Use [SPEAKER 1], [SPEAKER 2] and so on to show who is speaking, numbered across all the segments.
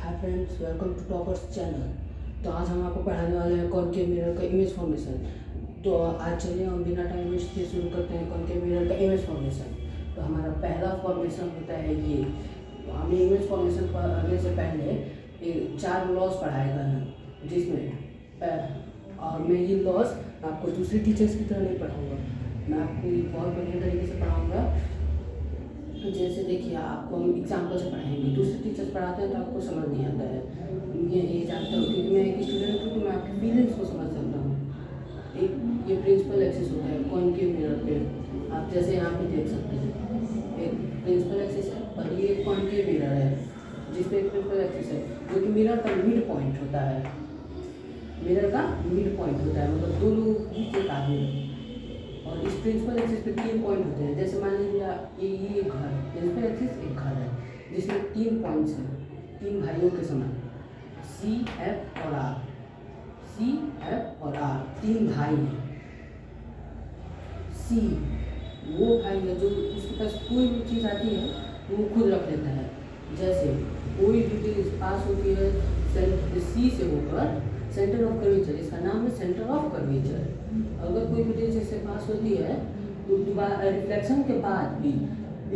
[SPEAKER 1] Hi friends, welcome to toppers channel. तो आज हम आपको पढ़ाने वाले हैं कॉनकेव मिरर का इमेज फॉर्मेशन। तो आज चलिए हम बिना टाइम वेस्ट किए शुरू करते हैं कॉनकेव मिरर का इमेज फॉर्मेशन। तो हमारा पहला फॉर्मेशन होता है ये। तो हमें इमेज फॉर्मेशन पढ़ने से पहले 4 लॉज पढ़ाए गए हैं, जिसमें और मैं ये लॉज आपको दूसरे टीचर्स की तरह नहीं पढ़ाऊँगा, मैं आपको बहुत बढ़िया तरीके से पढ़ाऊँगा। तो जैसे देखिए, आपको हम एग्जाम्पल से पढ़ाएंगे। दूसरे टीचर्स पढ़ाते हैं तो आपको समझ नहीं आता है, ये जानता हूँ क्योंकि मैं एक स्टूडेंट हूँ, तो मैं आपकी फीलिंग्स को समझ सकता हूँ। एक ये प्रिंसिपल एक्सिस होता है कॉनकेव मिरर पे, आप जैसे यहाँ पे देख सकते हैं एक प्रिंसिपल एक्सिस है और ये एक कॉनकेव मिरर है जिसपे एक प्रिंसिपल एक्सिस है जो कि मिरर का मिड पॉइंट होता है। मिरर का मिड पॉइंट होता है, मतलब दो लोग बीच एक आदमी। और इस प्रिंसिपल एक्सिस पे 3 पॉइंट होते हैं। जैसे मान लीजिए ये घर, प्रिंसिपल एक्सिस एक घर है जिसमें 3 पॉइंट्स हैं, 3 भाइयों के समान, सी एफ और आर। सी एफ और आर 3 भाई हैं। सी वो भाई है जो उसके पास कोई भी चीज़ आती है तो वो खुद रख लेता है। जैसे कोई भी चीज़ पास होती है सी से होकर सेंटर ऑफ कर्वेचर, इसका नाम है सेंटर ऑफ कर्वेचर। अगर कोई भी चीज़ इससे पास होती है तो रिफ्लेक्शन के बाद भी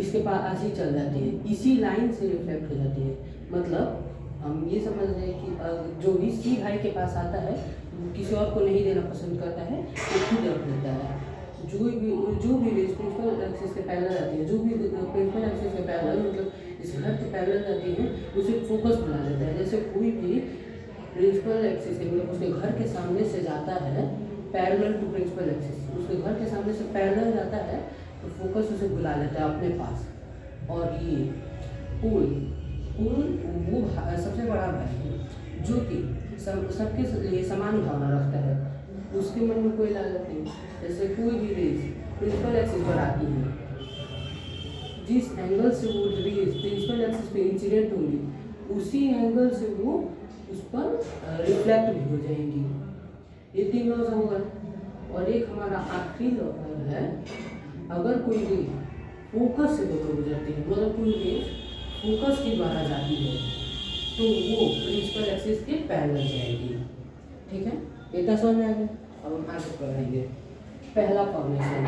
[SPEAKER 1] इसके पास ऐसी चल जाती है, इसी लाइन से रिफ्लेक्ट हो जाती है। मतलब हम ये समझ रहे हैं कि जो भी सी भाई के पास आता है किसी और को नहीं देना पसंद करता है, वो खुद रख लेता है। जो भी प्रिंसिपल एक्सिस के पैरेलल आती है, जो भी प्रिंसिपल एक्सिस के पैरेलल मतलब इस घर के पैरेलल आती है, उसे फोकस बना लेता है। जैसे कोई भी प्रिंसिपल एक्सिस मतलब उसके घर के सामने से जाता है पैरेलल टू प्रिंसिपल एक्सिस, उसके घर के सामने से पैरेलल जाता है तो फोकस उसे बुला लेता है अपने पास। और ये पुल वो सबसे बड़ा भाई है जो कि सबके लिए समान भावना रखता है, उसके मन में कोई लालच नहीं। जैसे कोई भी रेज प्रिंसिपल एक्सिस पर आती है, जिस एंगल से वो रेज प्रिंसिपल एक्सिस पे इंसिडेंट होंगी उसी एंगल से वो उस पर रिफ्लेक्ट भी हो जाएंगी। ये 3 लॉज होगा। और एक हमारा आखिरी लॉ है, अगर कोई रेज फोकस से होकर गुजरती है, मतलब कोई रेज फोकस के द्वारा जाती है तो वो प्रिंसिपल एक्सिस के पैरेलल जाएगी। ठीक है, इतना समझ में आ गया। अब हम आगे पढ़ेंगे पहला फॉर्मेशन।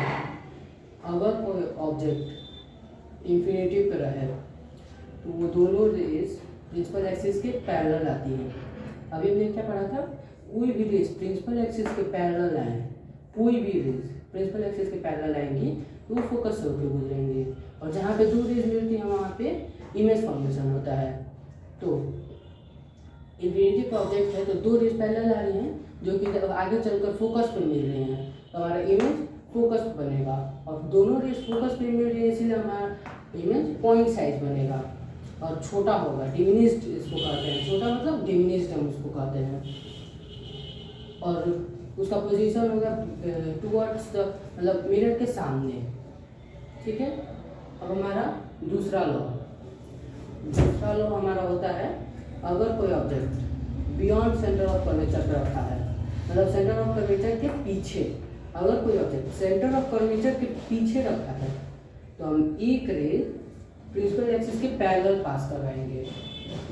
[SPEAKER 1] अगर कोई ऑब्जेक्ट इंफिनिटी पर है तो वो दोनों रेज प्रिंसिपल एक्सिस के पैरेलल आती है। अभी हमने क्या पढ़ा था, कोई भी रेज प्रिंसिपल एक्सिस के पैरेलल आए, कोई भी रेज प्रिंसिपल एक्सिस के पैरेलल आएंगी तो वो फोकस से होकर गुजरेंगे। और जहाँ पे 2 रेज मिलती हैं वहाँ पे इमेज फॉर्मेशन होता है। तो इंफिनिटी का ऑब्जेक्ट है तो 2 रेज पैरेलल आ रही हैं जो कि आगे चलकर फोकस पर मिल रही हैं, तो हमारा इमेज फोकस बनेगा। और दोनों रेज फोकस पर मिल रही है इसीलिए हमारा इमेज पॉइंट साइज बनेगा और छोटा होगा, डिमिनिश्ड इसको कहते हैं। छोटा मतलब डिमिनिश्ड हम उसको कहते हैं। और उसका पोजीशन होगा टुवर्ड्स द मतलब मिरर के सामने। ठीक है। अब हमारा दूसरा लॉ हमारा होता है, अगर कोई object beyond centre of curvature पर रखा है, मतलब सेंटर ऑफ कर्वेचर के पीछे, अगर कोई ऑब्जेक्ट सेंटर ऑफ कर्वेचर के पीछे रखा है तो हम एक रेज प्रिंसिपल एक्सिस के पैरेलल पास करवाएंगे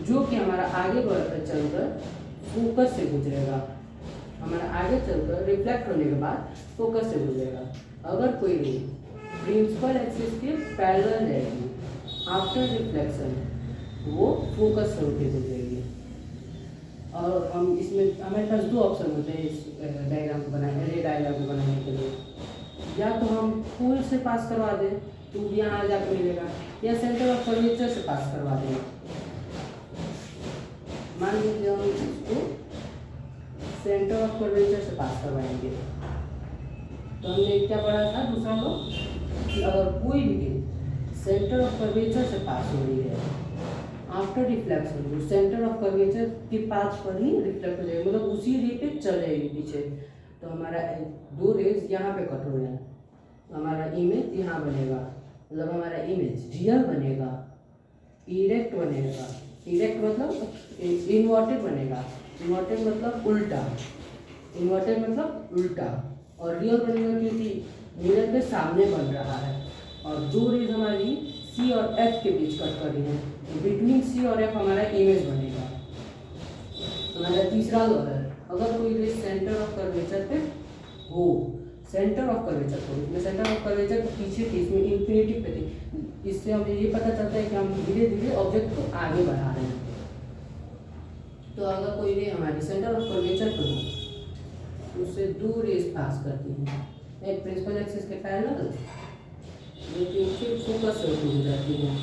[SPEAKER 1] जो कि हमारा आगे बढ़कर चलकर फोकस से गुजरेगा। हमारा आगे चलकर रिफ्लेक्ट होने के बाद फोकस से गुजरेगा। अगर कोई रेज प्रिंसिपल एक्सिस के पैरेलल जाएगी, आफ्टर रिफ्लेक्शन वो फोकस से होकर गुजरेगी। और हम इसमें हमारे पास 2 ऑप्शन होते हैं इस डायग्राम को बनाने, रे डायग्राम को बनाने के लिए। या तो हम पुल से पास करवा दें तो यहाँ जाकर मिलेगा, या सेंटर ऑफ कर्वेचर से पास करवा दें। मान लीजिए हम इसको सेंटर ऑफ कर्वेचर से पास करवाएंगे तो हमने क्या पढ़ा था दूसरा लॉ, कि अगर कोई भी सेंटर ऑफ कर्वेचर से पास हो रही है आफ्टर रिफ्लेक्शन, जो सेंटर ऑफ कर्वेचर के पास पर ही रिफ्लेक्ट हो जाएगी, मतलब उसी रे पे चलेगी पीछे, तो हमारा 2 रेज यहाँ पे कट हो रहे हैं, तो हमारा इमेज यहाँ बनेगा, मतलब हमारा इमेज रियल बनेगा, इरेक्ट बनेगा। इरेक्ट मतलब इन्वर्टेड बनेगा, इन्वर्टेड मतलब उल्टा, इन्वर्टेड मतलब उल्टा। और रियल बनेगा क्योंकि मिरर के सामने बन रहा है। और 2 रेज हमारी सी और एफ के बीच कट कर रही है, तो बिटवीन सी और एफ हमारा इमेज बनेगा। हमारा तीसरा लॉ है, अगर कोई रे सेंटर ऑफ कर्वेचर पे हो, सेंटर ऑफ कर्वेचर को, इसमें सेंटर ऑफ कर्वेचर के पीछे थी, इसमें इंफिनिटी पे थी, इससे हमें ये पता चलता है कि हम धीरे धीरे ऑब्जेक्ट को आगे बढ़ा रहे हैं। तो अगर कोई रे हमारी सेंटर ऑफ कर्वेचर पे हो, उससे दो रेस पास करती हैं, एक प्रिंसिपल एक्सिस के पैरेलल, जो कि उसके फोकस से होकर गुजरती है,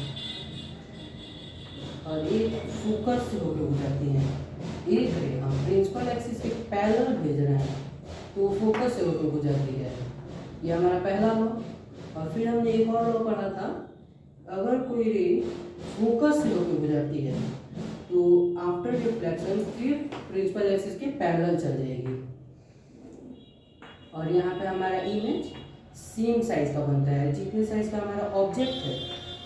[SPEAKER 1] और एक फोकस से होकर गुजरती है। एक रे हम प्रिंसिपल एक्सिस के पैरेलल भेज रहे हैं तो फोकस से होकर गुजरती है, ये हमारा पहला लॉ। और फिर हमने एक और लॉ पढ़ा था, अगर कोई रे फोकस से होकर गुजरती है तो आफ्टर रिफ्लेक्शन फिर प्रिंसिपल एक्सिस के पैरेलल चल जाएगी, और यहाँ पे हमारा इमेज सेम साइज का बनता है, जितने साइज का हमारा ऑब्जेक्ट है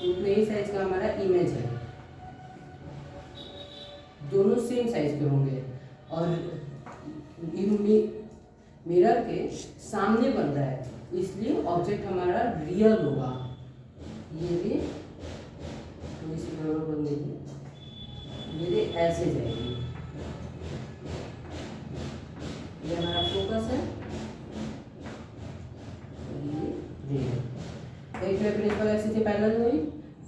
[SPEAKER 1] उतने ही साइज का हमारा इमेज है, दोनों सेम साइज के होंगे, और मिरर के सामने बन रहा है इसलिए ऑब्जेक्ट हमारा रियल होगा। ये रे थोड़ी सी गड़बड़ बन गई है, ये रे ऐसे जाएगी, ये हमारा फोकस है, ये एक रे प्रिंसिपल एक्सिस के पैरेलल गई,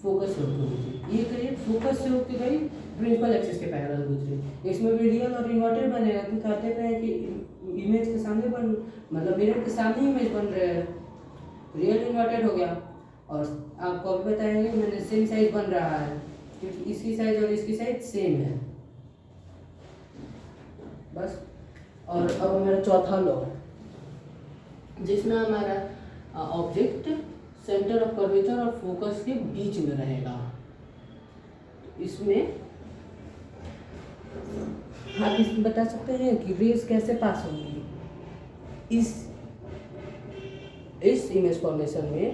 [SPEAKER 1] फोकस से होकर गुजरी, एक रे फोकस से होकर गई, प्रिंसिपल एक्सिस के पैरेलल गुजरी। इसमें भी रियल और इन्वर्टेड बनेगा, तो कहते हैं कि इमेज के सामने बन, मतलब मिरर के सामने इमेज बन रहा है, रियल इन्वर्टेड हो गया। और आपको अभी बताएंगे मैंने सेम साइज बन रहा है, क्योंकि इसकी साइज और इसकी साइज सेम है, बस। और अब हमारा चौथा लॉ, जिसमें हमारा ऑब्जेक्ट सेंटर ऑफ कर्वेचर और फोकस के बीच में रहेगा। इसमें आप इसमें बता सकते हैं कि रेस कैसे पास होंगी इस इमेज फॉर्मेशन में,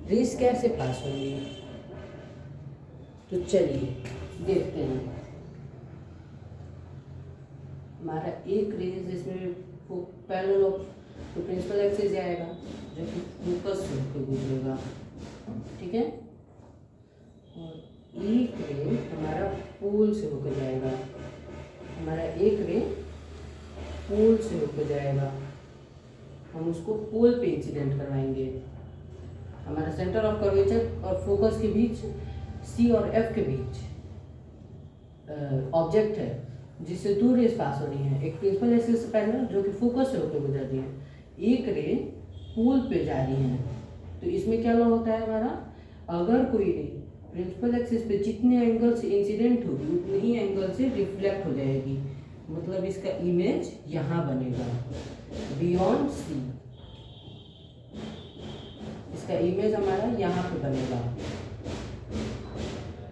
[SPEAKER 1] रेस कैसे पास होंगी, तो चलिए देखते हैं। हमारा एक रेस जिसमें पैरेलल ऑफ तो प्रिंसिपल एक्सिस जाएगा जो कि फोकस से होकर गुजरेगा, ठीक है, और एक रे हमारा पोल से होकर जाएगा, हमारा एक रे पोल से होकर जाएगा, हम उसको पोल पे इंसिडेंट करवाएंगे। हमारा सेंटर ऑफ कर्वेचर और फोकस के बीच, सी और एफ के बीच ऑब्जेक्ट है जिससे दो रेस पास हो रही हैं, एक प्रिंसिपल एक्सिस से पैरेलल जो कि फोकस से होकर गुजर रही है, एक रे पोल पे जा रही है। तो इसमें क्या लॉ होता है हमारा, अगर कोई रे प्रिंसिपल एक्सिस पे जितने एंगल से इंसिडेंट होगी उतने ही एंगल से रिफ्लेक्ट हो जाएगी, मतलब इसका इमेज यहाँ बनेगा बियॉन्ड सी, इसका इमेज हमारा यहाँ पे बनेगा,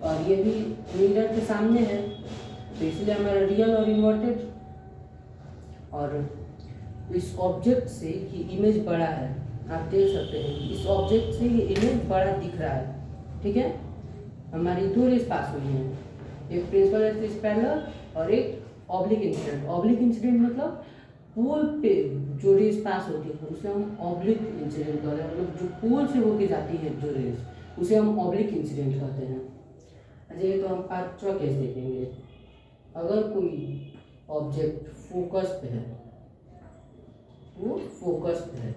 [SPEAKER 1] और ये भी मिरर के सामने है तो इसलिए हमारा रियल और इन्वर्टेड, और इस ऑब्जेक्ट से ये इमेज बड़ा है, आप देख सकते हैं इस ऑब्जेक्ट से ये इमेज बड़ा दिख रहा है, ठीक है। हमारी दो रेस पास हुई हैं, एक प्रिंसिपल एक्सिस पैरेलल और एक ऑब्लिक इंसिडेंट। ऑब्लिक इंसिडेंट मतलब पोल पे जो रेस पास होती है उसे हम ऑब्लिक इंसिडेंट कहते हैं, मतलब जो पोल से होके जाती है जो रेस उसे हम ऑब्लिक इंसिडेंट कहते हैं। अच्छा, ये तो हम पांचवा केस देखेंगे। अगर कोई ऑब्जेक्ट फोकस पे है, वो फोकस पे है,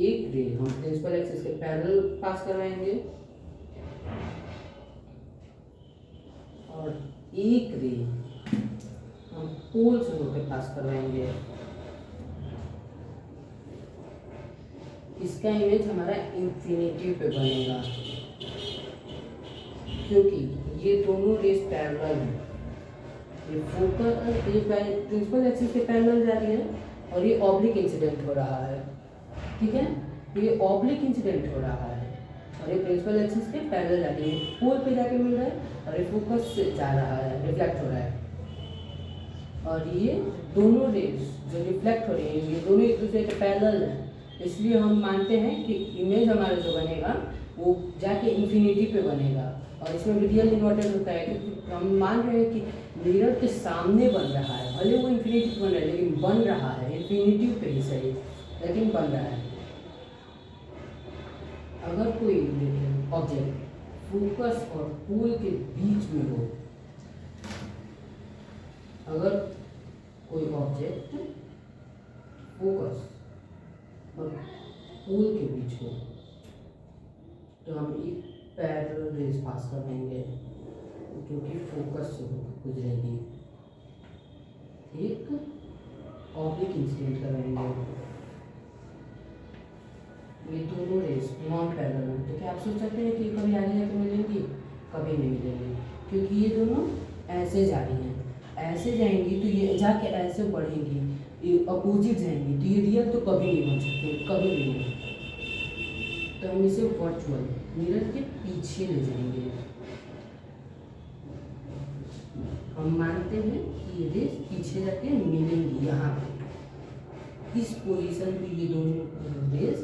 [SPEAKER 1] एक रे हम प्रिंसिपल एक्सिस के पैरेलल पास करवाएंगे और एक रे हम पोल से होकर पास करवाएंगे। इसका इमेज हमारा इंफिनिटी पे बनेगा क्योंकि ये दोनों रेस पैरेलल हैं। ये फोकस, ये प्रिंसिपल एक्सिस के पैरेलल जा रही है और ये ऑब्लिक इंसिडेंट हो रहा है, ठीक है। ये ऑब्लिक इंसिडेंट हो रहा है और ये प्रिंसिपल एक्सिस के पैरेलल जा रही है, पोल पे जाके मिल रहा है और ये फोकस से जा रहा है, रिफ्लेक्ट हो रहा है। और ये दोनों रेस जो रिफ्लेक्ट हो रही है ये दोनों एक दूसरे के पैरेलल हैं, इसलिए हम मानते हैं कि इमेज हमारा जो बनेगा वो जाके इन्फिनिटी पे बनेगा। और इसमें भी रियल इन्वर्टेड होता है क्योंकि हम मान रहे हैं कि मिरर के सामने बन रहा है, भले वो इन्फिनिटी पे बन रहा है लेकिन बन रहा है, इन्फिनिटी पे ही सही लेकिन बन रहा है। अगर कोई ऑब्जेक्ट फोकस और पोल के बीच में हो अगर कोई ऑब्जेक्ट फोकस और पोल के बीच हो तो हम एक पैरेलल रेज पास करेंगे जो कि फोकस से गुजरेगी, एक ऑब्लिक इंसिडेंट करेंगे। ये दोनों रेस नॉन पैरेलल हैं, तो क्या आप सोच सकते हैं कि कभी आगे जाके मिलेंगी? कभी नहीं मिलेंगी, क्योंकि ये दोनों ऐसे जा रही हैं, ऐसे जाएंगी तो ये जाके ऐसे बढ़ेंगी, ये अपोजिट जाएंगी तो ये रियल तो कभी नहीं बन सकते, कभी भी नहीं। तो हम इसे वर्चुअल मिरर के पीछे ले जाएंगे। हम मानते हैं कि ये रेस पीछे जाके मिलेंगी, यहाँ पे इस पोजीशन पे ये दोनों रेस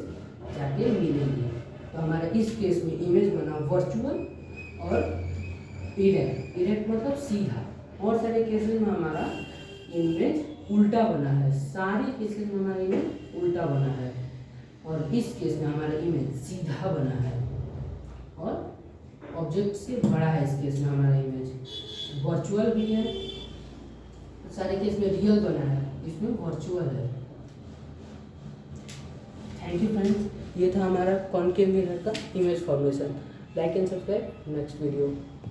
[SPEAKER 1] जाके मिलेंगी। तो हमारा इस केस में इमेज बना वर्चुअल और इरेक्ट। इरेक्ट मतलब सीधा। और सारे केसेस में हमारा इमेज उल्टा बना है, सारे केसेस में हमारा इमेज उल्टा बना है, और इस केस में हमारा इमेज सीधा बना है और ऑब्जेक्ट से बड़ा है। इस केस में हमारा इमेज वर्चुअल भी है, सारे केस में रियल बना है, इसमें वर्चुअल है। थैंक यू फ्रेंड्स, ये था हमारा कॉनकेव मिरर का image formation. Like and subscribe next video.